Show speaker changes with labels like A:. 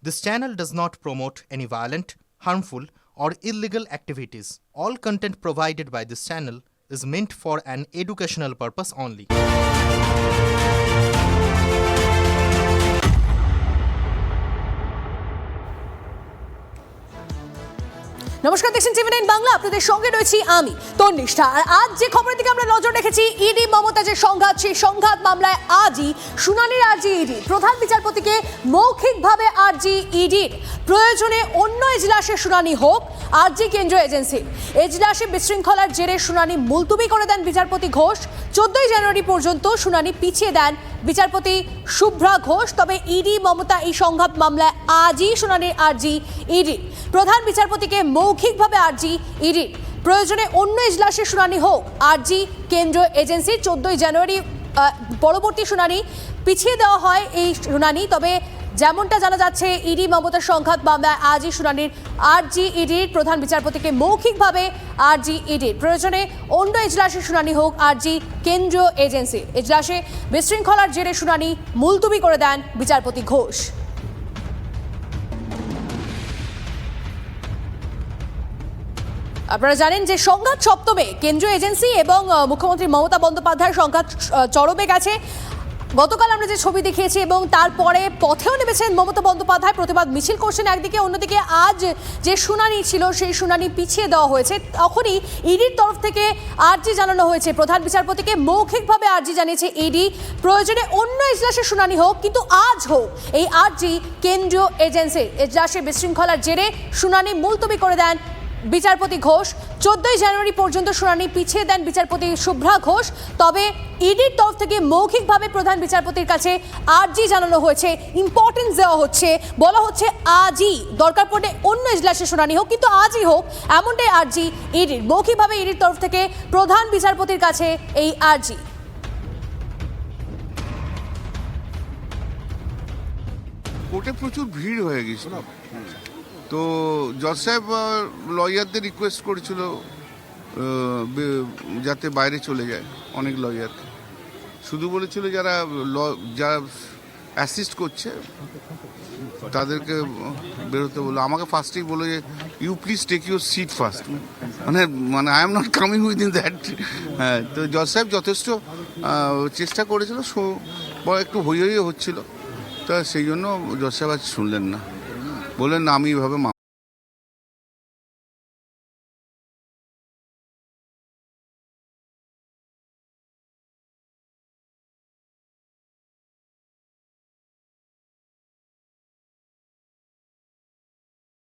A: This channel does not promote any violent, harmful, or illegal activities. All content provided by this channel is meant for an educational purpose only.
B: নমস্কার, দেখছেন টিভি9 বাংলা। আপনাদের সঙ্গে রয়েছি আমি তন্নিষ্ঠা। আর আজ যে খবরের দিকে আমরা নজর রেখেছি, ইডি মমতা যে সংঘাত, সেই সংঘাত মামলায় আজই শুনানির আর্জি ইডি। প্রধান বিচারপতিকে মৌখিকভাবে আর্জি ইডির, প্রয়োজনে অন্য এজলাসে শুনানি হোক আর্জি কেন্দ্রীয় এজেন্সি। এজলাসে বিশৃঙ্খলার জেরে শুনানি মুলতুবি করে দেন বিচারপতি ঘোষ। 14 জানুয়ারি পর্যন্ত শুনানি পিছিয়ে দেন বিচারপতি শুভ্রা ঘোষ। তবে ইডি মমতা এই সংঘাত মামলায় আজই শুনানির আর্জি ইডি। প্রধান বিচারপতিকে মৌখিকভাবে আর্জি ইডি, প্রয়োজনে অন্য এজলাসে শুনানি হোক আর্জি কেন্দ্রীয় এজেন্সির। 14 জানুয়ারি পরবর্তী শুনানি পিছিয়ে দেওয়া হয় এই শুনানি। তবে যেমনটা জানা যাচ্ছে, ইডি মমতার সংঘাত মামলায় আজই শুনানির আর্জি ইডির। প্রধান বিচারপতিকে মৌখিকভাবে আর্জি ইডির, প্রয়োজনে অন্য এজলাসে শুনানি হোক আর্জি কেন্দ্রীয় এজেন্সি। এজলাসে বিশৃঙ্খলার জেরে শুনানি মুলতুবি করে দেন বিচারপতি ঘোষ। আপনারা জানেন যে সংঘাত সপ্তমে, কেন্দ্রীয় এজেন্সি এবং মুখ্যমন্ত্রী মমতা বন্দ্যোপাধ্যায়ের সংঘাত চরমে গেছে। গতকাল আমরা যে ছবি দেখিয়েছি এবং তারপরে পথেও নেমেছেন মমতা বন্দ্যোপাধ্যায়, প্রতিবাদ মিছিল করছেন একদিকে, অন্যদিকে আজ যে শুনানি ছিল সেই শুনানি পিছিয়ে দেওয়া হয়েছে। তখনই ইডির তরফ থেকে আর্জি জানানো হয়েছে প্রধান বিচারপতিকে, মৌখিকভাবে আর্জি জানিয়েছে ইডি, প্রয়োজনে অন্য এজলাসে শুনানি হোক, কিন্তু আজ হোক এই আর্জি কেন্দ্রীয় এজেন্সির। এজলাসে বিশৃঙ্খলার জেরে শুনানি মুলতবি করে দেন বিচারপতি ঘোষ। 14 জানুয়ারি পর্যন্ত শুনানি পিছিয়ে দেন বিচারপতি শুভ্রা ঘোষ। তবে ইডির তরফ থেকে মৌখিকভাবে প্রধান বিচারপতির কাছে আর্জি জানানো হয়েছে, ইম্পর্টেন্স দেওয়া হচ্ছে, বলা হচ্ছে আজই, দরকার পড়লে অন্য এজলাসে শুনানি হোক, কিন্তু আজই হোক, এমনটাই আর্জি ইডির। মৌখিকভাবে ইডির তরফ থেকে প্রধান বিচারপতির কাছে এই আর্জি।
C: কোর্টে প্রচুর ভিড় হয়ে গেছিল, তো জজ সাহেব লয়ারদের রিকোয়েস্ট করেছিল যাতে বাইরে চলে যায়। অনেক লয়ারকে শুধু বলেছিল যারা অ্যাসিস্ট করছে তাদেরকে বেরোতে বললো। আমাকে ফার্স্টেই বললো যে you please take your seat first, মানে I am not coming within that. হ্যাঁ, তো জজ সাহেব যথেষ্ট চেষ্টা করেছিল, একটু হই হচ্ছিল, তা সেই জন্য জজ সাহেব আজ শুনলেন না, বললেন না আমি এইভাবে